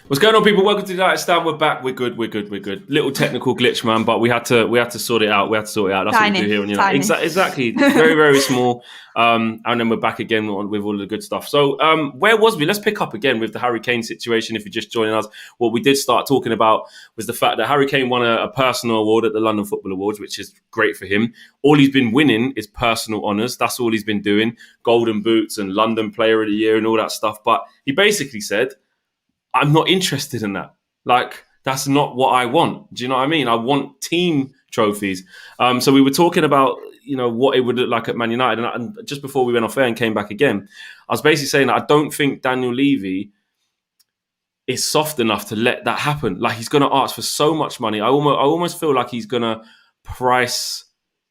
What's going on, people? Welcome to the United Stand. We're back. We're good. Little technical glitch, man, but we had to sort it out. That's what we do here on United. Exactly. Very, very small. And then we're back again with all the good stuff. So where was we? Let's pick up again with the Harry Kane situation. If you're just joining us, what we did start talking about was the fact that Harry Kane won a personal award at the London Football Awards, which is great for him. All he's been winning is personal honours. That's all he's been doing. Golden Boots and London Player of the Year and all that stuff. But he basically said, I'm not interested in that. Like, that's not what I want. Do you know what I mean? I want team trophies. So we were talking about, what it would look like at Man United. And just before we went off air and came back again, I was basically saying that I don't think Daniel Levy is soft enough to let that happen. Like, he's going to ask for so much money. I almost feel like he's going to price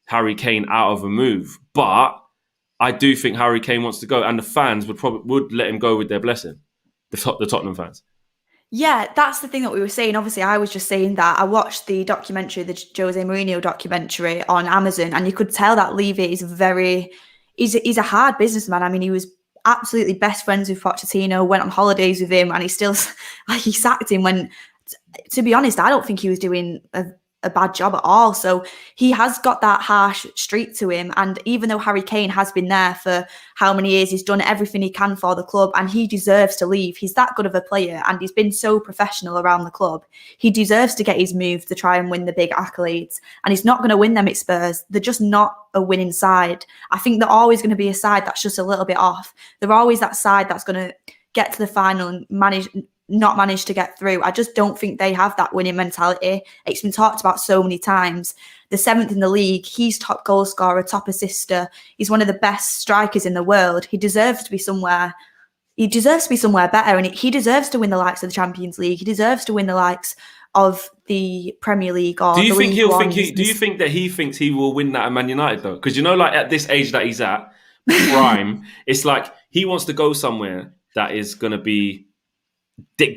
Harry Kane out of a move. But I do think Harry Kane wants to go. And the fans would let him go with their blessing. The Tottenham fans. Yeah, that's the thing that we were saying. Obviously, I was just saying that I watched the documentary, the Jose Mourinho documentary on Amazon, and you could tell that Levy is he's a hard businessman. I mean, he was absolutely best friends with Pochettino, went on holidays with him, and he sacked him when, to be honest, I don't think he was doing a bad job at all. So he has got that harsh streak to him. And even though Harry Kane has been there for how many years, he's done everything he can for the club and he deserves to leave. He's that good of a player and he's been so professional around the club. He deserves to get his move to try and win the big accolades. And he's not going to win them at Spurs. They're just not a winning side. I think they're always going to be a side that's just a little bit off. They're always that side that's going to get to the final and not manage to get through. I just don't think they have that winning mentality. It's been talked about so many times. The 7th in the league, he's top goal scorer, top assister. He's one of the best strikers in the world. He deserves to be somewhere. He deserves to be somewhere better, and he deserves to win the likes of the Champions League. He deserves to win the likes of the Premier League. Or do you think he'll think? Do you think that he thinks he will win that at Man United though? Because like at this age that he's at, prime, it's like he wants to go somewhere that is going to be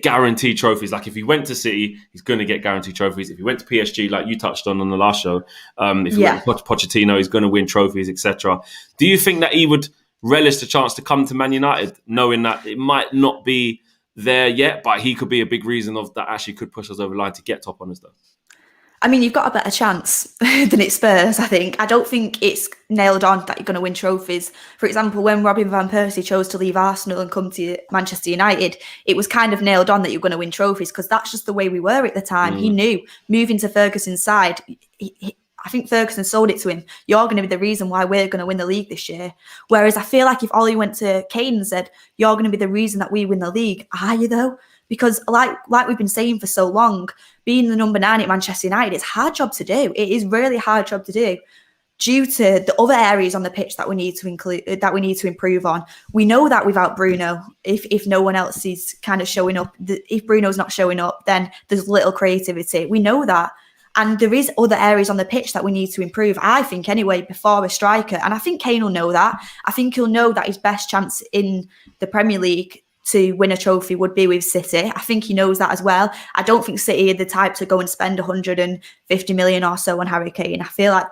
guaranteed trophies. Like if he went to City, he's going to get guaranteed trophies. If he went to PSG, like you touched on the last show, if he went to Pochettino, he's going to win trophies, etc. Do you think that he would relish the chance to come to Man United, knowing that it might not be there yet, but he could be a big reason of that actually could push us over the line to get top honours though? I mean, you've got a better chance than at Spurs, I think. I don't think it's nailed on that you're going to win trophies. For example, when Robin van Persie chose to leave Arsenal and come to Manchester United, it was kind of nailed on that you're going to win trophies because that's just the way we were at the time. He knew moving to Ferguson's side, I think Ferguson sold it to him. You're going to be the reason why we're going to win the league this year. Whereas I feel like if Ollie went to Kane and said, you're going to be the reason that we win the league, are you though? Because like we've been saying for so long, being the number 9 at Manchester United, it's a hard job to do. It is really a hard job to do due to the other areas on the pitch that we need to improve on. We know that without Bruno, if no one else is kind of showing up, if Bruno's not showing up, then there's little creativity. We know that. And there is other areas on the pitch that we need to improve, I think, anyway, before a striker. And I think Kane will know that. I think he'll know that his best chance in the Premier League to win a trophy would be with City. I think he knows that as well. I don't think City are the type to go and spend 150 million or so on Harry Kane. I feel like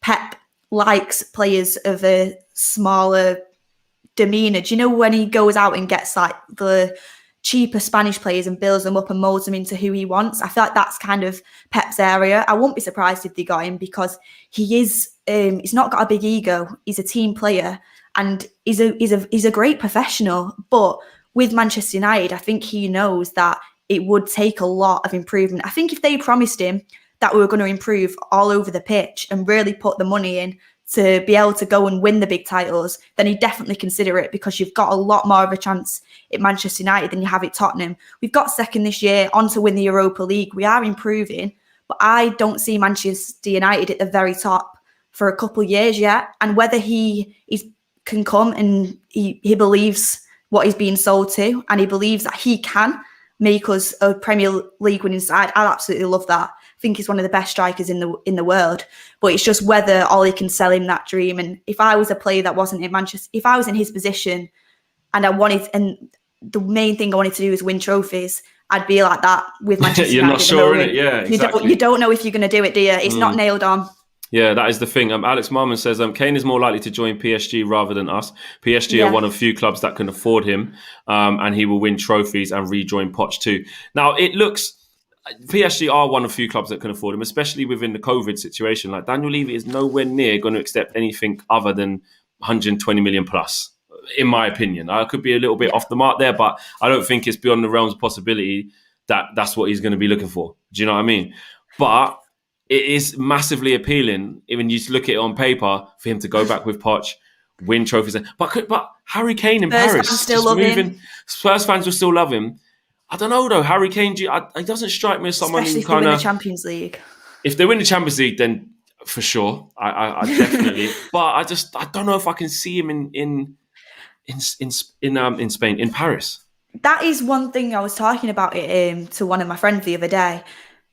Pep likes players of a smaller demeanour. Do you know when he goes out and gets like the cheaper Spanish players and builds them up and molds them into who he wants? I feel like that's kind of Pep's area. I won't be surprised if they got him because he's not got a big ego. He's a team player and he's a great professional. But with Manchester United, I think he knows that it would take a lot of improvement. I think if they promised him that we were going to improve all over the pitch and really put the money in to be able to go and win the big titles, then he'd definitely consider it because you've got a lot more of a chance at Manchester United than you have at Tottenham. We've got second this year, on to win the Europa League. We are improving, but I don't see Manchester United at the very top for a couple of years yet. And whether he can come and he believes what he's being sold to and he believes that he can make us a Premier League winning side, I'll absolutely love that. I think he's one of the best strikers in the world. But it's just whether Ollie can sell him that dream. And if I was a player that wasn't in Manchester, if I was in his position and the main thing I wanted to do is win trophies, I'd be like that with Manchester You're United. not sure, innit? Yeah, exactly. You don't know if you're going to do it, do you? It's not nailed on. Yeah, that is the thing. Alex Marmon says Kane is more likely to join PSG rather than us. PSG are one of few clubs that can afford him, and he will win trophies and rejoin Poch too. Now, it looks... PSG are one of few clubs that can afford him, especially within the COVID situation. Like, Daniel Levy is nowhere near going to accept anything other than 120 million plus, in my opinion. I could be a little bit off the mark there, but I don't think it's beyond the realms of possibility that that's what he's going to be looking for. Do you know what I mean? But it is massively appealing when you look at it on paper for him to go back with Poch, win trophies. But Harry Kane in Paris, Spurs fans will still love him. I don't know though. Harry Kane, he doesn't strike me as someone especially who kind of... Especially if they win the Champions League. If they win the Champions League, then for sure, I definitely. But I don't know if I can see him in Spain, in Paris. That is one thing I was talking about it to one of my friends the other day.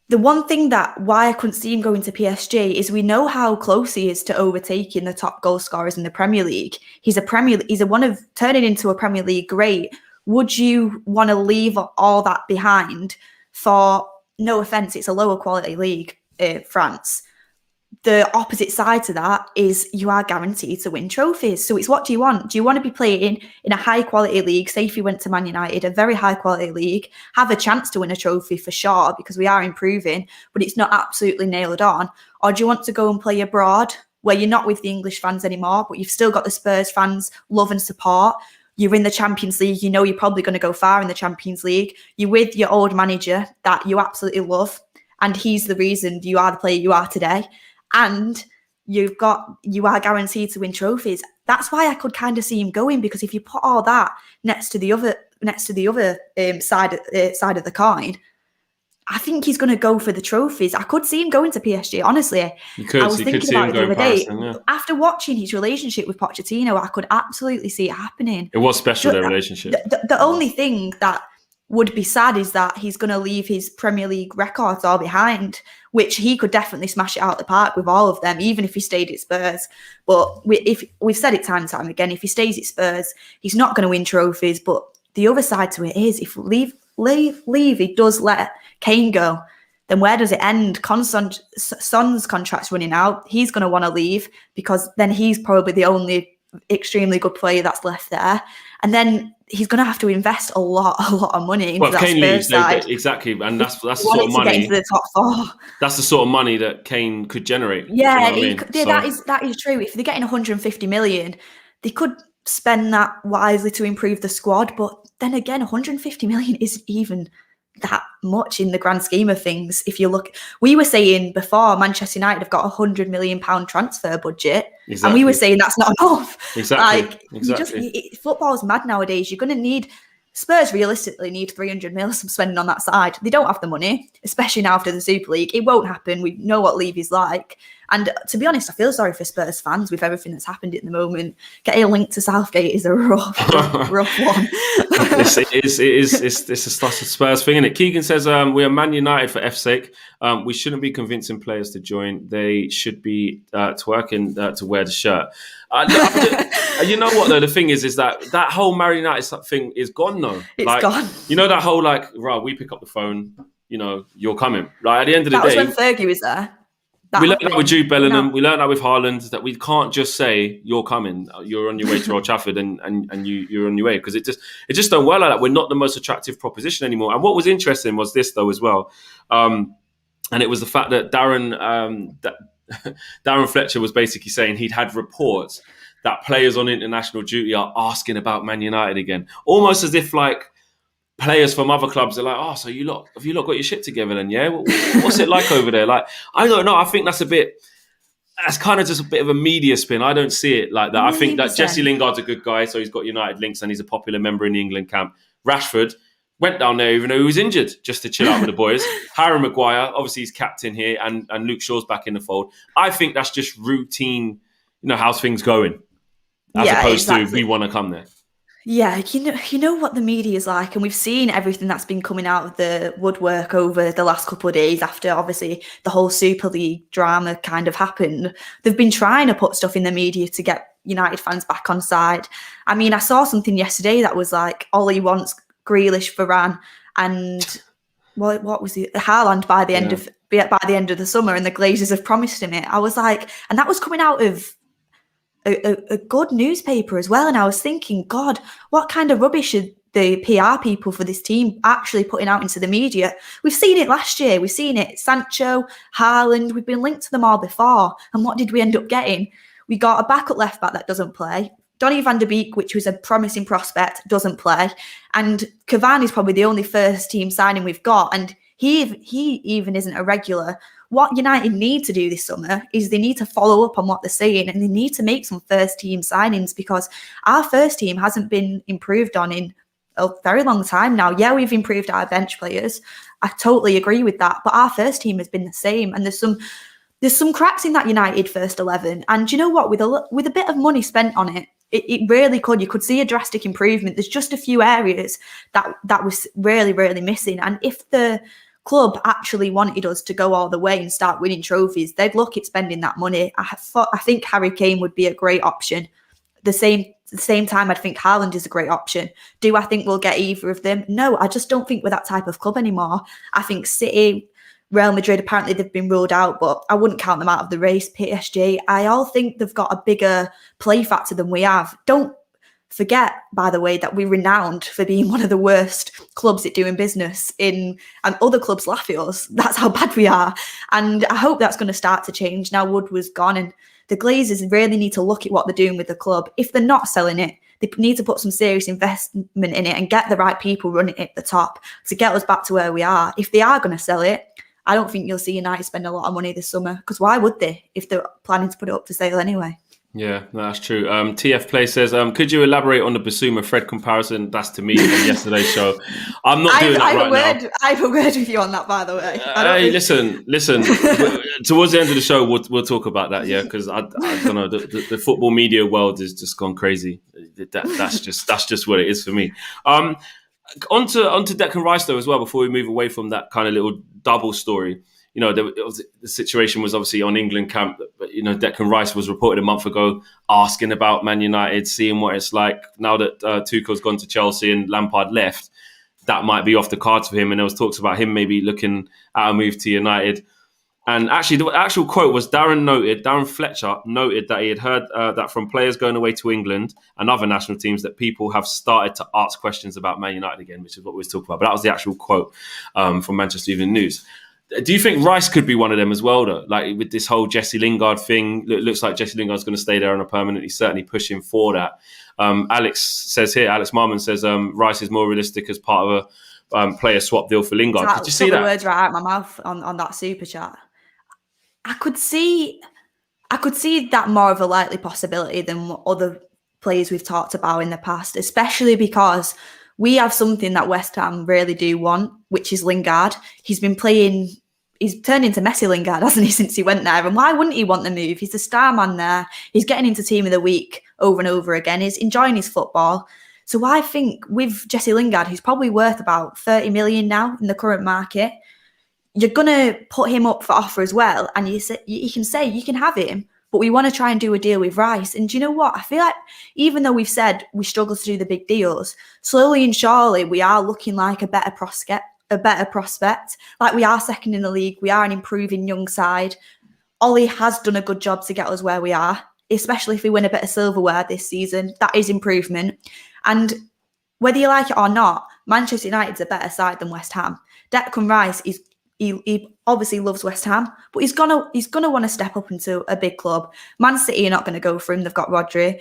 The one thing why I couldn't see him going to PSG is we know how close he is to overtaking the top goal scorers in the Premier League. He's turning into a Premier League great. Would you want to leave all that behind for, no offence, it's a lower quality league, France. The opposite side to that is you are guaranteed to win trophies. So it's what do you want? Do you want to be playing in a high quality league? Say if you went to Man United, a very high quality league, have a chance to win a trophy for sure because we are improving, but it's not absolutely nailed on. Or do you want to go and play abroad where you're not with the English fans anymore, but you've still got the Spurs fans love and support? You're in the Champions League. You know you're probably going to go far in the Champions League. You're with your old manager that you absolutely love, and he's the reason you are the player you are today. And you are guaranteed to win trophies. That's why I could kind of see him going, because if you put all that next to the other side of the coin, I think he's going to go for the trophies. I could see him going to PSG, honestly. I was thinking about it the other day. After watching his relationship with Pochettino, I could absolutely see it happening. It was special, their relationship. The only thing that would be sad is that he's going to leave his Premier League records all behind, which he could definitely smash it out the park with all of them, even if he stayed at Spurs. But if we've said it time and time again, if he stays at Spurs, he's not going to win trophies. But the other side to it is, if Levy does let Kane go, then where does it end? Son's contract's running out. He's going to want to leave because then he's probably the only extremely good player that's left there. And then he's going to have to invest a lot of money into that Kane Spurs side. Exactly, and that's the sort of money. Into the top four. That's the sort of money that Kane could generate. Yeah, that is true. If they're getting 150 million, they could spend that wisely to improve the squad. But then again, 150 million isn't even that much in the grand scheme of things. If you look, we were saying before Manchester United have got £100 million transfer budget, and we were saying that's not enough. Exactly. Football's mad nowadays. You're going to need, Spurs realistically need 300 million spending on that side. They don't have the money, especially now after the Super League. It won't happen. We know what Levy's like. And to be honest, I feel sorry for Spurs fans with everything that's happened at the moment. Getting a link to Southgate is a rough one. It's a Spurs thing, isn't it? Keegan says, we are Man United for F's sake. We shouldn't be convincing players to join. They should be twerking to wear the shirt. You know what, though? The thing is that whole Man United thing is gone, though. It's gone. You know that whole, right, we pick up the phone, you're coming. Like, at the end of the day... That was when Fergie was there. We learned that with Jude Bellingham. We learned that with Haaland, that we can't just say you're coming, you're on your way to Old Trafford, and you're on your way, because it just don't work like that. We're not the most attractive proposition anymore. And what was interesting was this though as well, and it was the fact that Darren Fletcher was basically saying he'd had reports that players on international duty are asking about Man United again, almost as if like players from other clubs are like, oh, so have you lot got your shit together then, yeah? What's it like over there? Like, I don't know. I think that's kind of just a bit of a media spin. I don't see it like that. 100%. I think that Jesse Lingard's a good guy, so he's got United links and he's a popular member in the England camp. Rashford went down there even though he was injured, just to chill out with the boys. Harry Maguire, obviously he's captain here, and Luke Shaw's back in the fold. I think that's just routine, how's things going, as opposed to we want to come there. Yeah, you know what the media is like, and we've seen everything that's been coming out of the woodwork over the last couple of days after obviously the whole Super League drama kind of happened. They've been trying to put stuff in the media to get United fans back on side. I mean, I saw something yesterday that was like, Ollie wants Grealish, Varane, and what was it? Haaland by the end of by the end of the summer, and the Glazers have promised him it. I was like, and that was coming out of a good newspaper as well. And I was thinking, God, what kind of rubbish are the PR people for this team actually putting out into the media? We've seen it last year. We've seen it. Sancho, Haaland, we've been linked to them all before. And what did we end up getting? We got a backup left back that doesn't play. Donny van der Beek, which was a promising prospect, doesn't play. And Cavani's probably the only first team signing we've got. And he even isn't a regular. What United need to do this summer is they need to follow up on what they're saying, and they need to make some first team signings, because our first team hasn't been improved on in a very long time now. Yeah, we've improved our bench players. I totally agree with that. But our first team has been the same. And there's some cracks in that United first 11. And you know what? With a bit of money spent on it, it really could. You could see a drastic improvement. There's just a few areas that was really, really missing. And if the club actually wanted us to go all the way and start winning trophies, they'd look at spending that money. I think Harry Kane would be a great option. The same time, I'd think Haaland is a great option. Do I think we'll get either of them? No, I just don't think we're that type of club anymore. I think City, Real Madrid, apparently they've been ruled out, but I wouldn't count them out of the race. PSG, I all think they've got a bigger play factor than we have. Don't forget, by the way, that we're renowned for being one of the worst clubs at doing business and other clubs laugh at us. That's how bad we are. And I hope that's going to start to change now Wood was gone, and the Glazers really need to look at what they're doing with the club. If they're not selling it, they need to put some serious investment in it and get the right people running it at the top to get us back to where we are. If they are going to sell it, I don't think you'll see United spend a lot of money this summer, because why would they if they're planning to put it up for sale anyway? Yeah, that's true. TF Play says, could you elaborate on the Basuma-Fred comparison? That's to me from yesterday's show. I'm not doing that right now. I have a word with you on that, by the way. Hey, listen. Towards the end of the show, we'll talk about that, yeah, because I don't know, the football media world has just gone crazy. That's just what it is for me. Onto Declan Rice, though, as well, before we move away from that kind of little double story. You know, the situation was obviously on England camp, but, you know, Declan Rice was reported a month ago asking about Man United, seeing what it's like. Now that Tuchel's gone to Chelsea and Lampard left, that might be off the cards for him. And there was talks about him maybe looking at a move to United. And actually, the actual quote was Darren Fletcher noted that he had heard that from players going away to England and other national teams that people have started to ask questions about Man United again, which is what we was talking about. But that was the actual quote from Manchester Evening News. Do you think Rice could be one of them as well, though? Like with this whole Jesse Lingard thing, it looks like Jesse Lingard's going to stay there on a permanent. He's certainly pushing for that. Alex Marmon says Rice is more realistic as part of a player swap deal for Lingard. Did you see that? Words right out of my mouth on that super chat. I could see that more of a likely possibility than what other players we've talked about in the past, especially because we have something that West Ham really do want, which is Lingard. He's turned into Messi Lingard, hasn't he, since he went there? And why wouldn't he want the move? He's the star man there. He's getting into Team of the Week over and over again. He's enjoying his football. So I think with Jesse Lingard, who's probably worth about 30 million now in the current market, you're going to put him up for offer as well. And you can say, you can have him, but we want to try and do a deal with Rice. And do you know what? I feel like even though we've said we struggle to do the big deals, slowly and surely we are looking like a better prospect. Like we are second in the league. We are an improving young side. Ollie has done a good job to get us where we are, especially if we win a bit of silverware this season. That is improvement. And whether you like it or not, Manchester United's a better side than West Ham. Declan Rice He obviously loves West Ham, but he's gonna want to step up into a big club. Man City are not going to go for him. They've got Rodri.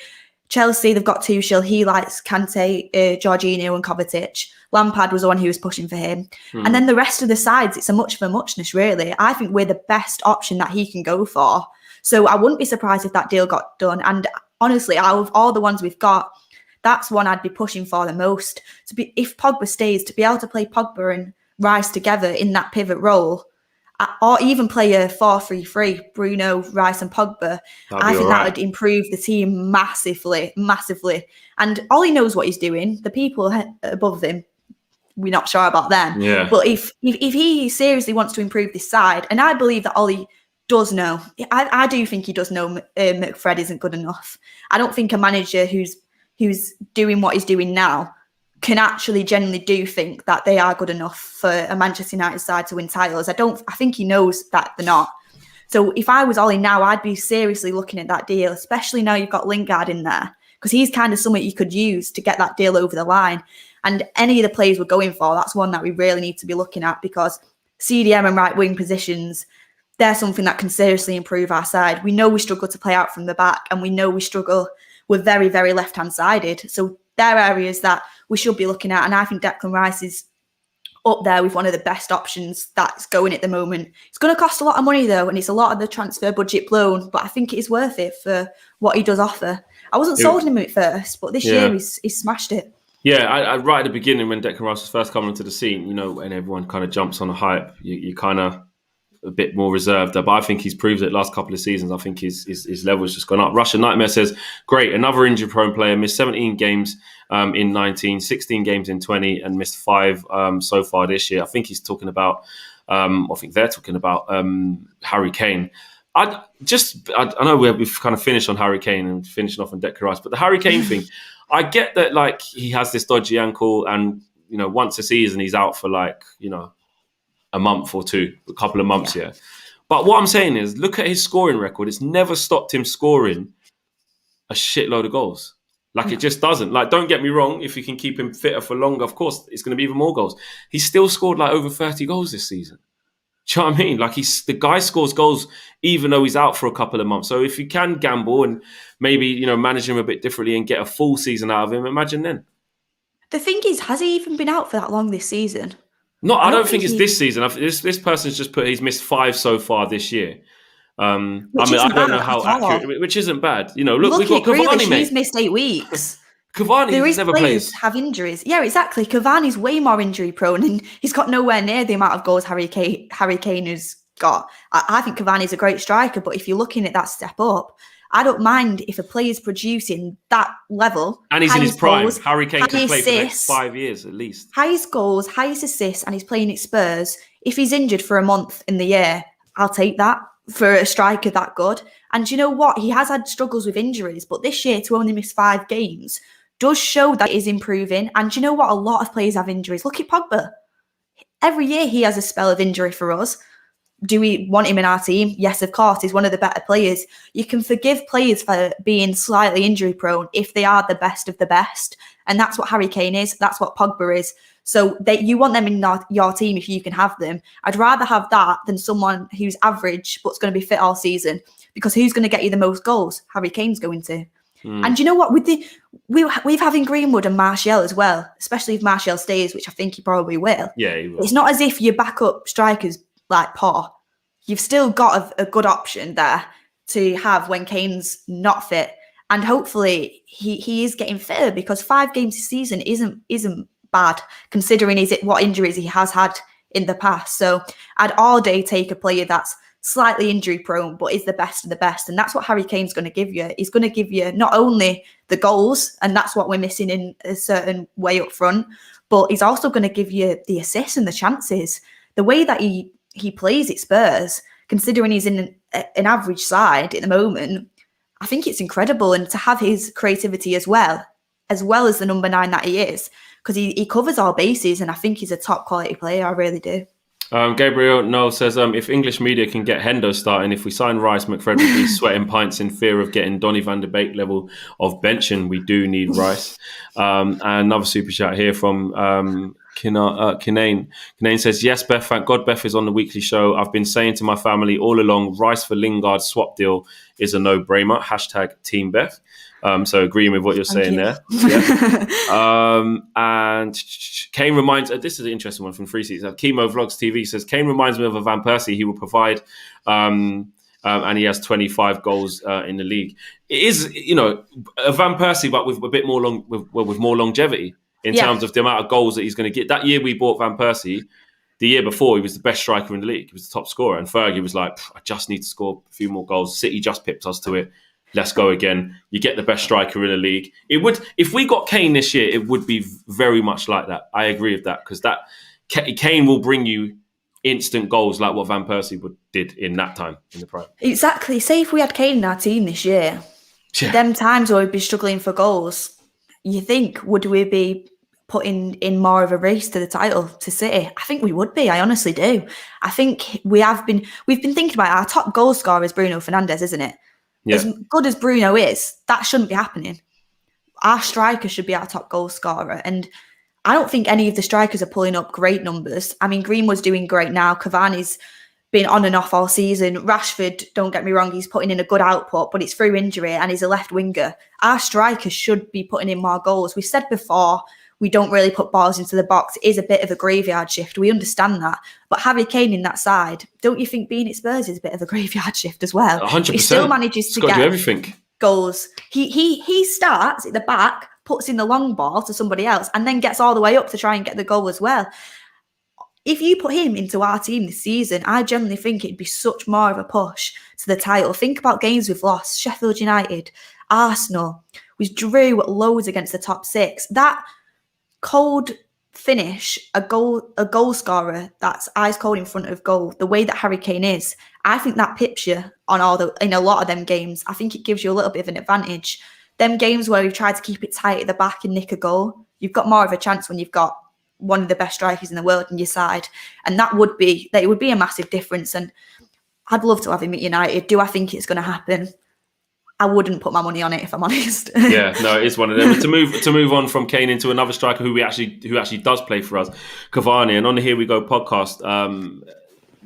Chelsea, they've got Tuchel. He likes Kante, Jorginho and Kovacic. Lampard was the one who was pushing for him. And then the rest of the sides, it's a much of a muchness, really. I think we're the best option that he can go for. So I wouldn't be surprised if that deal got done. And honestly, out of all the ones we've got, that's one I'd be pushing for the most. If Pogba stays, to be able to play Pogba and Rice together in that pivot role, or even play a 4-3-3, Bruno, Rice and Pogba, I think that would improve the team massively. And Ollie knows what he's doing. The people above him, we're not sure about them. Yeah. But if he seriously wants to improve this side, and I believe that Ollie does know, I do think he does know McFred isn't good enough. I don't think a manager who's doing what he's doing now can actually genuinely do think that they are good enough for a Manchester United side to win titles. I think he knows that they're not. So if I was Ollie now, I'd be seriously looking at that deal, especially now you've got Lingard in there, because he's kind of something you could use to get that deal over the line. And any of the players we're going for, that's one that we really need to be looking at, because CDM and right wing positions, they're something that can seriously improve our side. We know we struggle to play out from the back, and we know we struggle. We're very, very left-hand sided. So they're areas that we should be looking at. And I think Declan Rice is up there with one of the best options that's going at the moment. It's going to cost a lot of money though, and it's a lot of the transfer budget blown, but I think it is worth it for what he does offer. I wasn't sold on him at first, but this year he's smashed it. Yeah, I right at the beginning when Declan Rice was first coming into the scene, you know, and everyone kind of jumps on the hype, you kind of a bit more reserved there. But I think he's proved it last couple of seasons. I think his level's just gone up. Russian Nightmare says, great, another injury-prone player, missed 17 games in 19, 16 games in 20, and missed 5 so far this year. I think he's talking about, I think they're talking about Harry Kane. I know we've kind of finished on Harry Kane and finishing off on Declan Rice, but the Harry Kane thing, I get that, like, he has this dodgy ankle and, you know, once a season he's out for, like, you know, a month or two, a couple of months, yeah. But what I'm saying is, look at his scoring record. It's never stopped him scoring a shitload of goals. Like, it just doesn't. Like, don't get me wrong, if you can keep him fitter for longer, of course, it's going to be even more goals. He's still scored, like, over 30 goals this season. Do you know what I mean? Like, the guy scores goals even though he's out for a couple of months. So if you can gamble and maybe, you know, manage him a bit differently and get a full season out of him, imagine then. The thing is, has he even been out for that long this season? No, I don't think it's this season. This person's just put he's missed 5 so far this year. I don't know how accurate, which isn't bad. You know, look we've got Cavani, mate. He's missed 8 weeks. Cavani never plays. Have injuries. Yeah, exactly. Cavani's way more injury prone, and he's got nowhere near the amount of goals Harry Kane has got. I think Cavani's a great striker, but if you're looking at that step up, I don't mind if a player's producing that level. And he's in his prime. Goals, Harry Kane can play for the next 5 years at least. Highest goals, highest assists, and he's playing at Spurs. If he's injured for a month in the year, I'll take that for a striker that good. And you know what? He has had struggles with injuries, but this year to only miss 5 games does show that he's improving. And you know what? A lot of players have injuries. Look at Pogba. Every year he has a spell of injury for us. Do we want him in our team? Yes, of course. He's one of the better players. You can forgive players for being slightly injury prone if they are the best of the best. And that's what Harry Kane is. That's what Pogba is. So you want them in your team if you can have them. I'd rather have that than someone who's average but's going to be fit all season. Because who's going to get you the most goals? Harry Kane's going to. And you know what? We've having Greenwood and Martial as well, especially if Martial stays, which I think he probably will. Yeah, he will. It's not as if your backup strikers like poor. You've still got a good option there to have when Kane's not fit, and hopefully he is getting fitter, because 5 games a season isn't bad considering what injuries he has had in the past. So I'd all day take a player that's slightly injury prone but is the best of the best, and that's what Harry Kane's going to give you. He's going to give you not only the goals, and that's what we're missing in a certain way up front, but he's also going to give you the assists and the chances. The way that he plays at Spurs, considering he's in an average side at the moment, I think it's incredible. And to have his creativity as well as the number 9 that he is, because he covers all bases, and I think he's a top quality player. I really do. Gabriel Noel says, if English media can get Hendo starting, if we sign Rice, McFred will be sweating pints in fear of getting Donny van de Beek level of benching. We do need Rice. And another super chat here from Kane. Kane says, yes, Beth, thank God Beth is on the weekly show. I've been saying to my family all along, Rice for Lingard swap deal is a no-brainer. Hashtag Team Beth. So agreeing with what you're saying there. Yeah. And Kane reminds, this is an interesting one from Free Seats. Chemo Vlogs TV says, Kane reminds me of a Van Persie. He will provide, and he has 25 goals in the league. It is, you know, a Van Persie, but with a bit more with more longevity in terms of the amount of goals that he's going to get. That year we bought Van Persie, the year before, he was the best striker in the league. He was the top scorer. And Fergie was like, I just need to score a few more goals. City just pipped us to it. Let's go again. You get the best striker in the league. It would, if we got Kane this year, it would be very much like that. I agree with that, because that Kane will bring you instant goals like what Van Persie did in that time in the prime. Exactly. Say if we had Kane in our team this year, them times where we'd be struggling for goals, you think, would we be putting in more of a race to the title to City? I think we would be. I honestly do. I think we've been thinking about our top goal scorer is Bruno Fernandes, isn't it? Yeah. As good as Bruno is, that shouldn't be happening. Our striker should be our top goal scorer. And I don't think any of the strikers are pulling up great numbers. I mean, Greenwood's doing great now. Cavani's been on and off all season. Rashford, don't get me wrong, he's putting in a good output, but it's through injury and he's a left winger. Our strikers should be putting in more goals. We've said before, we don't really put balls into the box. It is a bit of a graveyard shift. We understand that. But Harry Kane in that side, don't you think being at Spurs is a bit of a graveyard shift as well? 100%. He still manages to get do everything. Goals. He starts at the back, puts in the long ball to somebody else, and then gets all the way up to try and get the goal as well. If you put him into our team this season, I generally think it'd be such more of a push to the title. Think about games we've lost. Sheffield United, Arsenal. We drew loads against the top six. That cold finish, a goal scorer that's ice cold in front of goal, the way that Harry Kane is, I think that pips you in a lot of them games. I think it gives you a little bit of an advantage. Them games where we've tried to keep it tight at the back and nick a goal, you've got more of a chance when you've got one of the best strikers in the world on your side. And it would be a massive difference. And I'd love to have him at United. Do I think it's going to happen? I wouldn't put my money on it, if I'm honest. Yeah, no, it is one of them. to move on from Kane into another striker who actually does play for us, Cavani. And on the Here We Go podcast,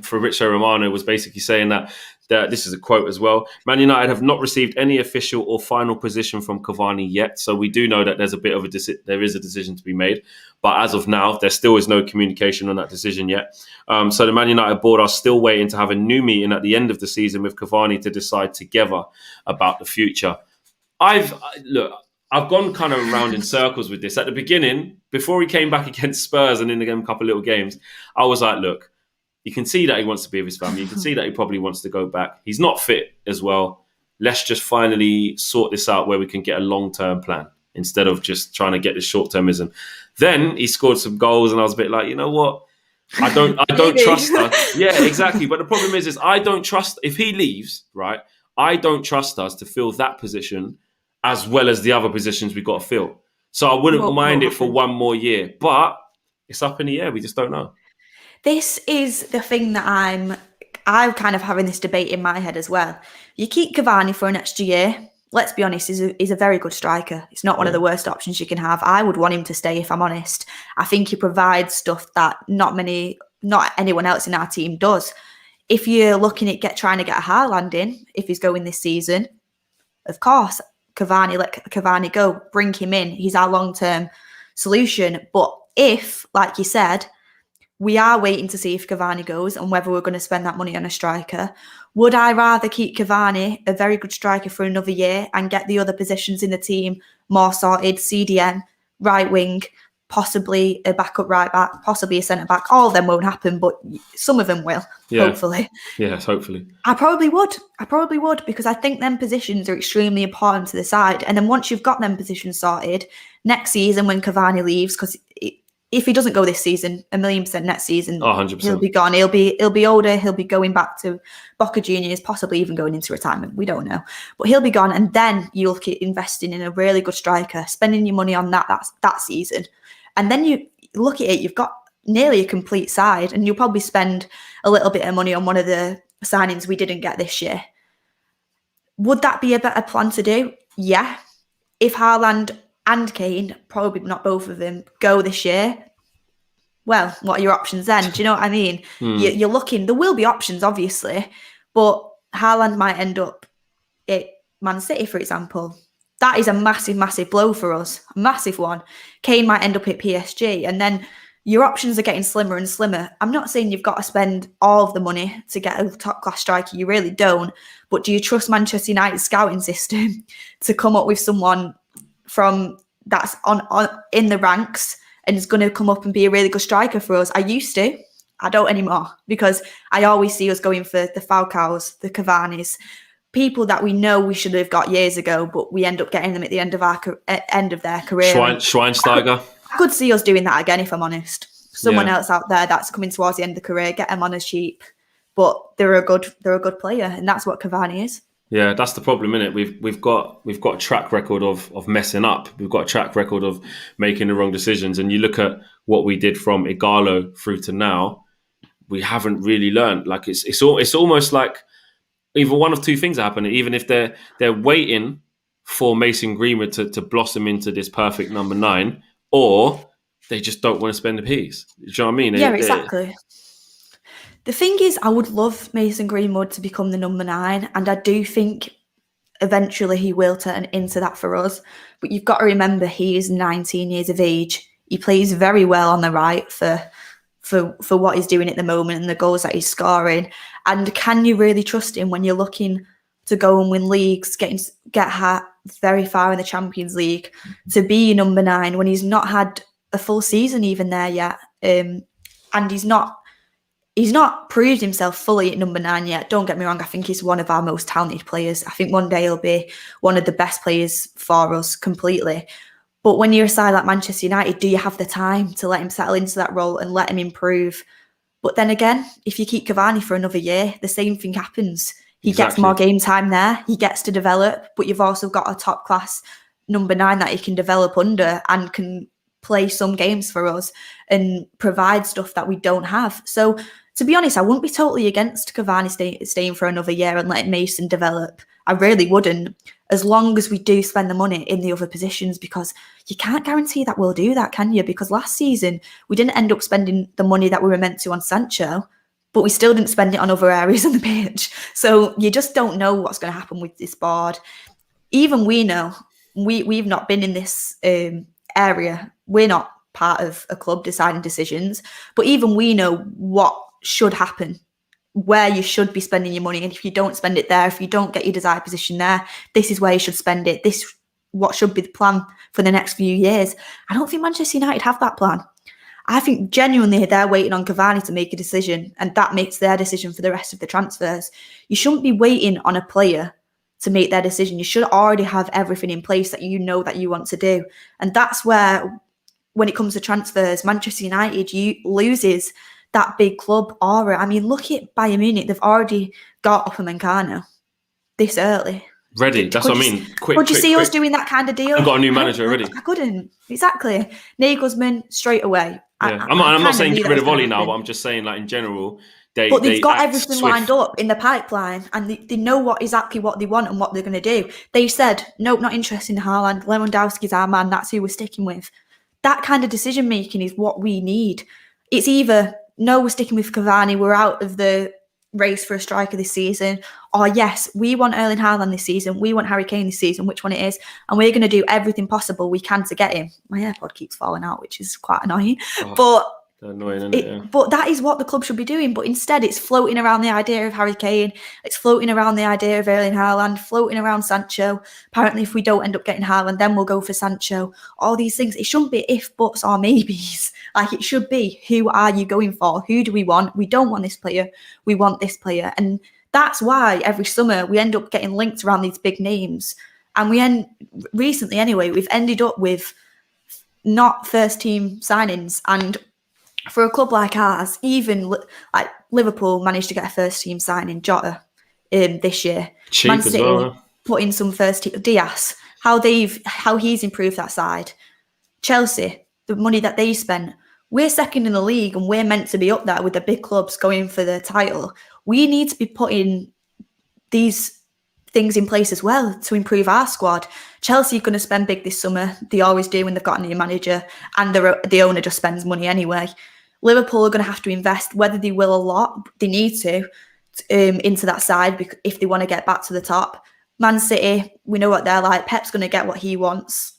Fabrizio Romano was basically saying that this is a quote as well. Man United have not received any official or final position from Cavani yet, so we do know that there is a decision to be made. But as of now, there still is no communication on that decision yet. So the Man United board are still waiting to have a new meeting at the end of the season with Cavani to decide together about the future. I've gone kind of around in circles with this. At the beginning, before he came back against Spurs and in a couple of little games, I was like, look, you can see that he wants to be with his family. You can see that he probably wants to go back. He's not fit as well. Let's just finally sort this out where we can get a long-term plan instead of just trying to get this short-termism. Then he scored some goals and I was a bit like, you know what? I don't trust us. Yeah, exactly. But the problem is I don't trust, if he leaves, right, I don't trust us to fill that position as well as the other positions we've got to fill. So I wouldn't mind it for one more year. But it's up in the air. We just don't know. This is the thing that I'm kind of having this debate in my head as well. You keep Cavani for an extra year. Let's be honest, he's a very good striker. It's not one of the worst options you can have. I would want him to stay, if I'm honest. I think he provides stuff that not anyone else in our team does. If you're looking at trying to get a Haaland in, if he's going this season, of course, Cavani, let Cavani go, bring him in. He's our long-term solution. But if, like you said, we are waiting to see if Cavani goes and whether we're going to spend that money on a striker. Would I rather keep Cavani, a very good striker, for another year and get the other positions in the team more sorted? CDM, right wing, possibly a backup right back, possibly a centre back. All of them won't happen, but some of them will, hopefully. Yes, hopefully. I probably would because I think them positions are extremely important to the side. And then once you've got them positions sorted, next season when Cavani leaves, because if he doesn't go this season, 1,000,000% next season, 100%. He'll be gone. He'll be older. He'll be going back to Boca Juniors, possibly even going into retirement. We don't know. But he'll be gone. And then you'll keep investing in a really good striker, spending your money on that season. And then you look at it, you've got nearly a complete side, and you'll probably spend a little bit of money on one of the signings we didn't get this year. Would that be a better plan to do? Yeah. If Haaland and Kane, probably not both of them, go this year, well, what are your options then? Do you know what I mean? You're looking, there will be options, obviously, but Haaland might end up at Man City, for example. That is a massive, massive blow for us, a massive one. Kane might end up at PSG, and then your options are getting slimmer and slimmer. I'm not saying you've got to spend all of the money to get a top-class striker. You really don't. But do you trust Manchester United's scouting system to come up with someone from that's on in the ranks and is going to come up and be a really good striker for us? I used to. I don't anymore because I always see us going for the Falcaos, the Cavanis, people that we know we should have got years ago, but we end up getting them at the end of their career. Schweinsteiger. I could see us doing that again, if I'm honest. Someone else out there that's coming towards the end of the career, get them on as cheap, but they're a good player, and that's what Cavani is. Yeah, that's the problem, isn't it? We've got a track record of messing up. We've got a track record of making the wrong decisions. And you look at what we did from Ighalo through to now, we haven't really learned. Like it's almost like either one of two things are happening. Even if they're waiting for Mason Greenwood to blossom into this perfect number 9, or they just don't want to spend a piece. Do you know what I mean? Yeah, exactly. The thing is, I would love Mason Greenwood to become the number 9, and I do think eventually he will turn into that for us. But you've got to remember, he is 19 years of age. He plays very well on the right for what he's doing at the moment and the goals that he's scoring. And can you really trust him when you're looking to go and win leagues, get very far in the Champions League, to be number 9 when he's not had a full season even there yet, and he's not proved himself fully at number 9 yet. Don't get me wrong, I think he's one of our most talented players. I think one day he'll be one of the best players for us completely. But when you're a side like Manchester United, do you have the time to let him settle into that role and let him improve? But then again, if you keep Cavani for another year, the same thing happens. He gets more game time there, he gets to develop, but you've also got a top class number 9 that he can develop under and can play some games for us and provide stuff that we don't have. So to be honest, I wouldn't be totally against Cavani staying for another year and letting Mason develop. I really wouldn't, as long as we do spend the money in the other positions, because you can't guarantee that we'll do that, can you? Because last season, we didn't end up spending the money that we were meant to on Sancho, but we still didn't spend it on other areas on the pitch. So you just don't know what's going to happen with this board. Even we know, we've not been in this area. We're not part of a club deciding decisions, but even we know what should happen, where you should be spending your money. And if you don't spend it there, if you don't get your desired position there, this is where you should spend it. This what should be the plan for the next few years. I don't think Manchester United have that plan. I think genuinely they're waiting on Cavani to make a decision, and that makes their decision for the rest of the transfers. You shouldn't be waiting on a player to make their decision. You should already have everything in place that you know that you want to do. And that's where, when it comes to transfers, Manchester United loses that big club aura. I mean, look at Bayern Munich. They've already got Upamecano this early. Ready. That's what I mean. Could you see us doing that kind of deal? I've got a new manager already. I couldn't. Exactly. Nagelsmann, straight away. Yeah. I'm not saying get rid of Oli now, but I'm just saying, like, in general, they've got everything lined up in the pipeline, and they know exactly what they want and what they're going to do. They said, nope, not interested in Haaland. Lewandowski's our man. That's who we're sticking with. That kind of decision making is what we need. It's either, no, we're sticking with Cavani, we're out of the race for a striker this season, or yes, we want Erling Haaland this season, we want Harry Kane this season, which one it is, and we're going to do everything possible we can to get him. My AirPod keeps falling out, which is quite annoying. But annoying, isn't it? Yeah. But that is what the club should be doing. But instead, it's floating around the idea of Harry Kane. It's floating around the idea of Erling Haaland, floating around Sancho. Apparently, if we don't end up getting Haaland, then we'll go for Sancho. All these things. It shouldn't be if, buts, or maybes. Like, it should be, who are you going for? Who do we want? We don't want this player. We want this player. And that's why every summer we end up getting linked around these big names. And recently anyway, we've ended up with not first team signings. And for a club like ours, even like Liverpool managed to get a first team signing, Jota, this year. Cheap Man as City well. put in some first team, Diaz, how he's improved that side. Chelsea, the money that they spent. We're second in the league and we're meant to be up there with the big clubs going for the title. We need to be putting these things in place as well to improve our squad. Chelsea are going to spend big this summer. They always do when they've got a new manager, and the owner just spends money anyway. Liverpool are going to have to invest, whether they will a lot, they need to, into that side because if they want to get back to the top. Man City, we know what they're like. Pep's going to get what he wants.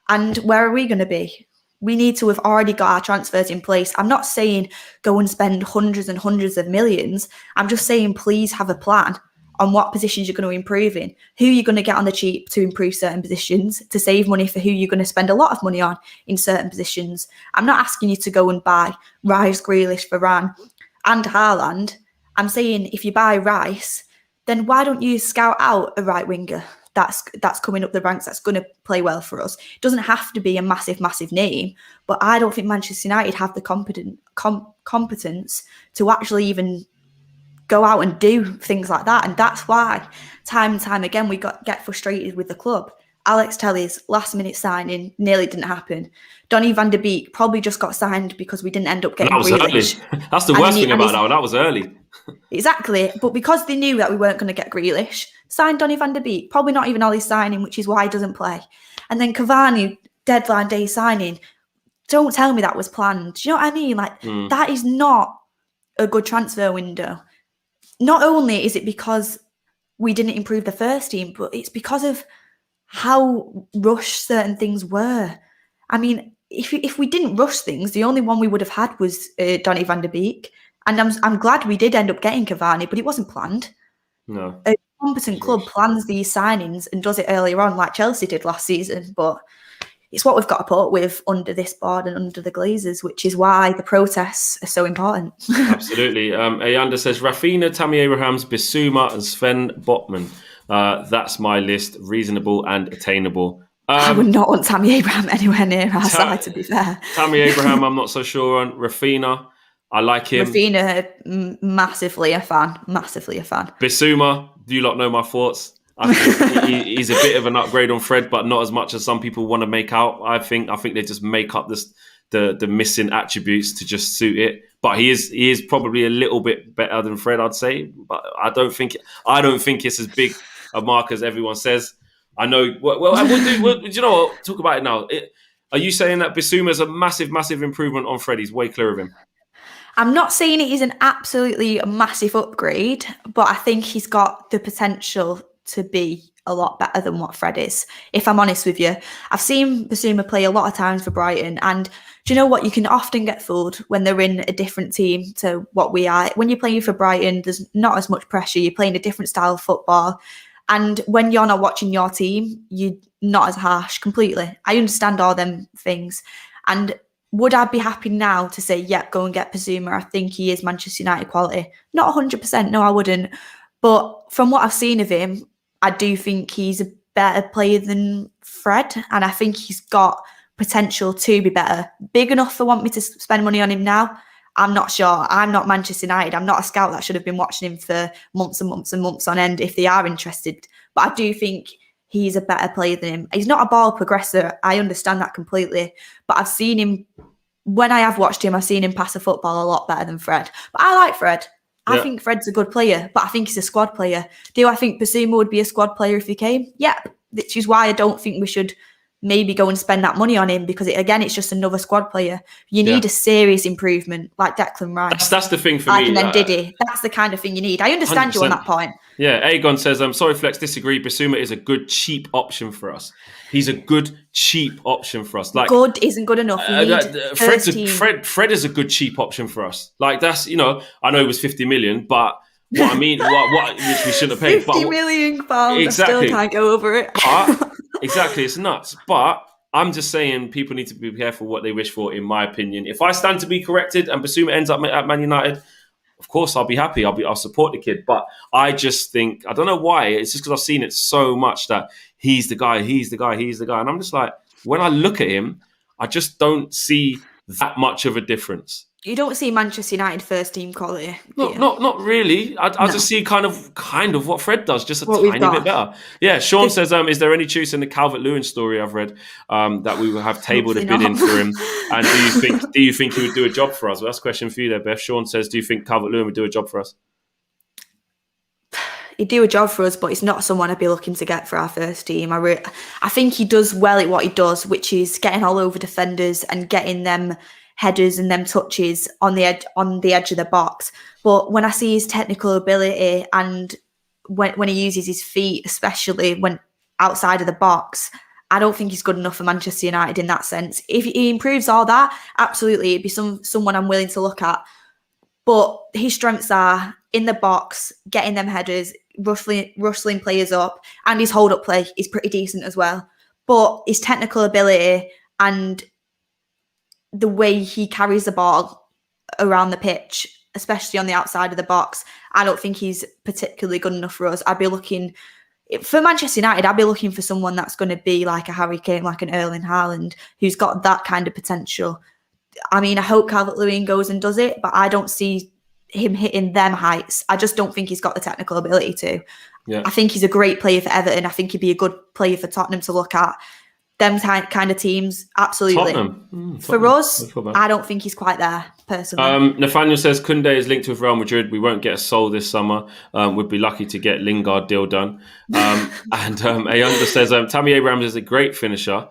And where are we going to be? We need to have already got our transfers in place. I'm not saying go and spend hundreds and hundreds of millions. I'm just saying please have a plan on what positions you're going to improve in, who you're going to get on the cheap to improve certain positions, to save money for who you're going to spend a lot of money on in certain positions. I'm not asking you to go and buy Rice, Grealish, Varane and Haaland. I'm saying if you buy Rice, then why don't you scout out a right winger that's coming up the ranks that's going to play well for us? It doesn't have to be a massive, massive name, but I don't think Manchester United have the competence to actually even go out and do things like that. And that's why time and time again we get frustrated with the club. Alex Telley's last-minute signing nearly didn't happen. Donny van der Beek probably just got signed because we didn't end up getting Grealish. Early. That's the worst thing about that one. That was early. Exactly. But because they knew that we weren't going to get Grealish, signed Donny van der Beek. Probably not even Ollie's signing, which is why he doesn't play. And then Cavani, deadline day signing. Don't tell me that was planned. Do you know what I mean? Like, that is not a good transfer window. Not only is it because we didn't improve the first team, but it's because of how rushed certain things were. I mean, if we didn't rush things, the only one we would have had was Donny van der Beek. And I'm glad we did end up getting Cavani, but it wasn't planned. No. A competent club plans these signings and does it earlier on, like Chelsea did last season. But it's what we've got to put up with under this board and under the Glazers, which is why the protests are so important. Absolutely. Ayanda says, Rafinha, Tammy Abrahams, Bissouma and Sven Botman. That's my list. Reasonable and attainable. I would not want Tammy Abraham anywhere near our side, to be fair. Tammy Abraham, I'm not so sure on. Rafinha, I like him. Rafinha, massively a fan. Bissouma, do you lot know my thoughts? I think he's a bit of an upgrade on Fred, but not as much as some people want to make out. I think they just make up the missing attributes to just suit it. But he is probably a little bit better than Fred, I'd say. But I don't think it's as big a mark as everyone says. I know. Well, do you know what? Talk about it now. Are you saying that Bissouma is a massive, massive improvement on Fred? He's way clear of him. I'm not saying it is an absolutely massive upgrade, but I think he's got the potential to be a lot better than what Fred is, if I'm honest with you. I've seen Bissouma play a lot of times for Brighton, and do you know what? You can often get fooled when they're in a different team to what we are. When you're playing for Brighton, there's not as much pressure. You're playing a different style of football. And when you're not watching your team, you're not as harsh completely. I understand all them things. And would I be happy now to say, yeah, go and get Bissouma? I think he is Manchester United quality. Not 100%, no, I wouldn't. But from what I've seen of him, I do think he's a better player than Fred. And I think he's got potential to be better. Big enough for want me to spend money on him now? I'm not sure. I'm not Manchester United. I'm not a scout that should have been watching him for months and months and months on end if they are interested. But I do think he's a better player than him. He's not a ball progressor. I understand that completely. But I've seen him, when I have watched him, I've seen him pass a football a lot better than Fred. But I like Fred. I think Fred's a good player, but I think he's a squad player. Do I think Bissouma would be a squad player if he came? Yeah, which is why I don't think we should maybe go and spend that money on him, because it's just another squad player. You need a serious improvement like Declan Rice. That's the thing for me. And then Diddy. That's the kind of thing you need. I understand 100%. You on that point. Yeah, Aegon says, I'm sorry, Flex, disagree. Bissouma is a good, cheap option for us. He's a good, cheap option for us. Like, good isn't good enough. Fred is a good, cheap option for us. Like, that's, I know it was 50 million, but what I mean, which we shouldn't have paid. 50 million pounds, exactly. I still can't go over it. Exactly, it's nuts. But I'm just saying people need to be careful what they wish for, in my opinion. If I stand to be corrected and Bissouma ends up at Man United, of course I'll be happy. I'll support the kid. But I just think, I don't know why, it's just because I've seen it so much that he's the guy. And I'm just like, when I look at him, I just don't see that much of a difference. You don't see Manchester United first team quality. Not really. I just see kind of what Fred does, just a tiny bit better. Yeah, Sean says, is there any truth in the Calvert-Lewin story I've read that we will have tabled a bid in for him? And do you think he would do a job for us? Well, that's a question for you there, Beth. Sean says, do you think Calvert-Lewin would do a job for us? He'd do a job for us, but he's not someone I'd be looking to get for our first team. I think he does well at what he does, which is getting all over defenders and getting them headers and them touches on the edge of the box. But when I see his technical ability and when he uses his feet, especially when outside of the box, I don't think he's good enough for Manchester United in that sense. If he improves all that, absolutely, it'd be someone I'm willing to look at. But his strengths are in the box, getting them headers, rustling players up, and his hold-up play is pretty decent as well. But his technical ability and the way he carries the ball around the pitch, especially on the outside of the box, I don't think he's particularly good enough for us. I'd be looking, for Manchester United, I'd be looking for someone that's going to be like a Harry Kane, like an Erling Haaland, who's got that kind of potential. I mean, I hope Calvert-Lewin goes and does it, but I don't see him hitting them heights. I just don't think he's got the technical ability to. Yeah. I think he's a great player for Everton. I think he'd be a good player for Tottenham to look at. Them kind of teams, absolutely. Tottenham. For us, I don't think he's quite there, personally. Nathaniel says, Koundé is linked with Real Madrid. We won't get a soul this summer. We'd be lucky to get Lingard deal done. And Ayanda says, Tammy Abraham is a great finisher.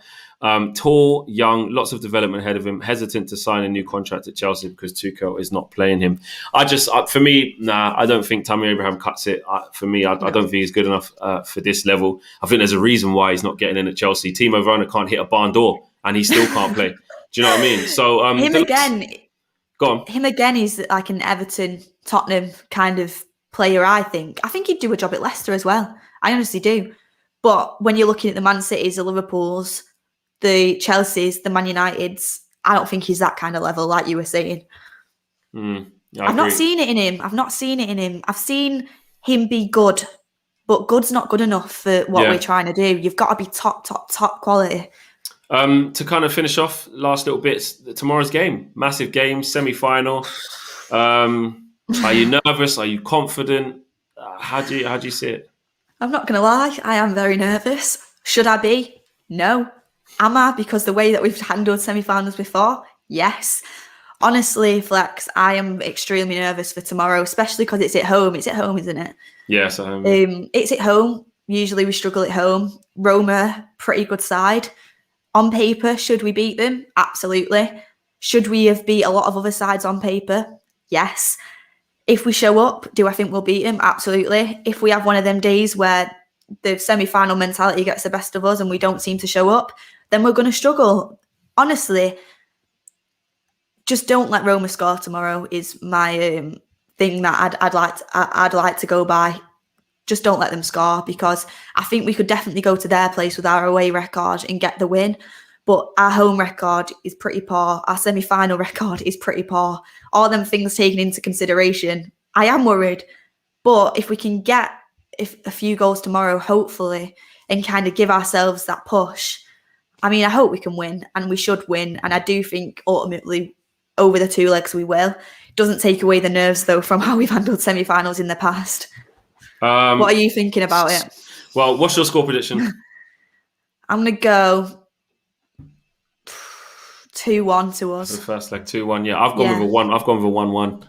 Tall, young, lots of development ahead of him. Hesitant to sign a new contract at Chelsea because Tuchel is not playing him. For me, I don't think Tammy Abraham cuts it. I don't think he's good enough for this level. I think there's a reason why he's not getting in at Chelsea. Timo Werner can't hit a barn door and he still can't play. Do you know what I mean? So him again is like an Everton, Tottenham kind of player. I think he'd do a job at Leicester as well. I honestly do. But when you're looking at the Man Cities, the Liverpools, the Chelseas, the Man Uniteds, I don't think he's that kind of level, like you were saying. I've not seen it in him. I've seen him be good, but good's not good enough for what we're trying to do. You've got to be top quality. To kind of finish off, last little bits, tomorrow's game, massive game, semi-final. Are you nervous? Are you confident? How do you see it? I'm not going to lie, I am very nervous. Should I be? No. Am I? Because the way that we've handled semi-finals before? Yes. Honestly, Flex, I am extremely nervous for tomorrow, especially because it's at home. It's at home, isn't it? Yes, at home. It's at home. Usually we struggle at home. Roma, pretty good side. On paper, should we beat them? Absolutely. Should we have beat a lot of other sides on paper? Yes. If we show up, do I think we'll beat them? Absolutely. If we have one of them days where the semi-final mentality gets the best of us and we don't seem to show up, then we're going to struggle. Honestly, just don't let Roma score tomorrow is my thing that I'd like to go by. Just don't let them score, because I think we could definitely go to their place with our away record and get the win. But our home record is pretty poor. Our semi-final record is pretty poor. All them things taken into consideration, I am worried. But if we can get a few goals tomorrow, hopefully, and kind of give ourselves that push, I mean, I hope we can win, and we should win. And I do think ultimately over the 2 legs we will. Doesn't take away the nerves, though, from how we've handled semi-finals in the past. What are you thinking about it? Well, what's your score prediction? I'm going to go 2-1 to us. The first leg, 2-1. Yeah, I've gone with a 1. I've gone with a 1-1.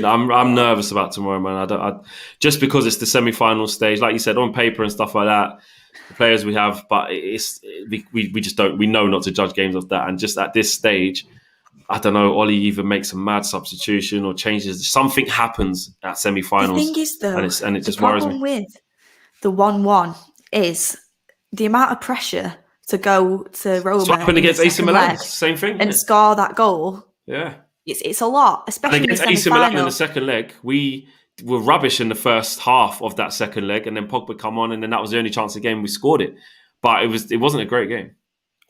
I'm nervous about tomorrow, man. Just because it's the semi-final stage, like you said, on paper and stuff like that, the players we have, but we just don't. We know not to judge games off that, and just at this stage, I don't know. Ollie either makes a mad substitution or changes. Something happens at semi-finals. The thing is, though, and it just worries me. The problem with the 1-1 is the amount of pressure to go to Roma. It's what happened against AC Milan. Same thing. And score that goal. Yeah. It's a lot, especially against AC Milan in the second leg. We were rubbish in the first half of that second leg, and then Pogba come on, and then that was the only chance of the game we scored it. But it wasn't a great game.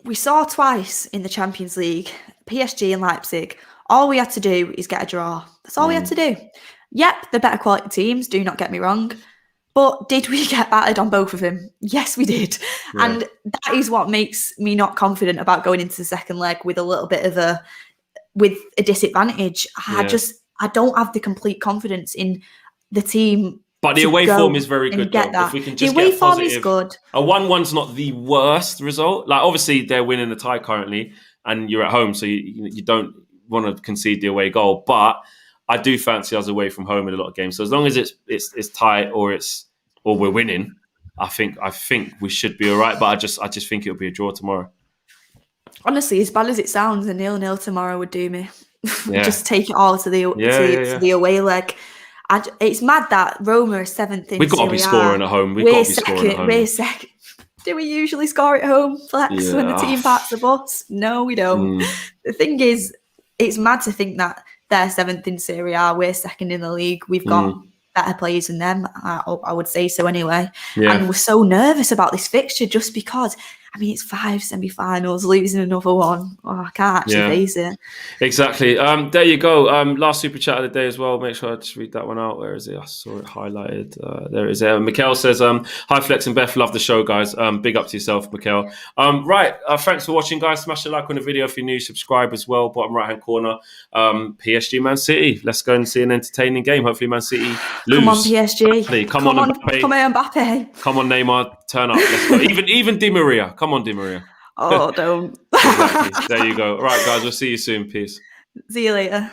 We saw twice in the Champions League, PSG and Leipzig. All we had to do is get a draw. That's all we had to do. Yep, they're better quality teams, do not get me wrong. But did we get battered on both of them? Yes, we did. Yeah. And that is what makes me not confident about going into the second leg with a little bit of a disadvantage. Yeah. I don't have the complete confidence in the team. But the away form is very good, though. If we can just the away form is good. A 1-1's not the worst result. Like, obviously, they're winning the tie currently, and you're at home, so you don't want to concede the away goal. But I do fancy us away from home in a lot of games. So as long as it's tight or we're winning, I think we should be all right. But I just think it'll be a draw tomorrow. Honestly, as bad as it sounds, a 0-0 tomorrow would do me. Yeah. Just take it all to the away leg. It's mad that Roma is 7th in We've got to be scoring at home. We're second. Do we usually score at home, Flex, when the team parks the bus? No, we don't. The thing is, it's mad to think that they're 7th in Serie A, we're 2nd in the league. We've got better players than them. I would say so anyway. Yeah. And we're so nervous about this fixture just because, I mean, it's 5 semi-finals, losing another one. Oh, I can't actually face it. Exactly. There you go. Last super chat of the day as well. Make sure I just read that one out. Where is it? I saw it highlighted. There it is. Mikhail says, "Hi Flex and Beth, love the show, guys. Big up to yourself, Mikhail. Right. Thanks for watching, guys. Smash a like on the video if you're new. Subscribe as well. Bottom right hand corner. PSG Man City. Let's go and see an entertaining game. Hopefully Man City lose. Come on PSG. Come on Mbappe. Come on Mbappe. Come on Neymar. Turn up. Let's go. Even Di Maria. Come on Di Maria. Oh, don't. Exactly. There you go. All right, guys. We'll see you soon. Peace. See you later.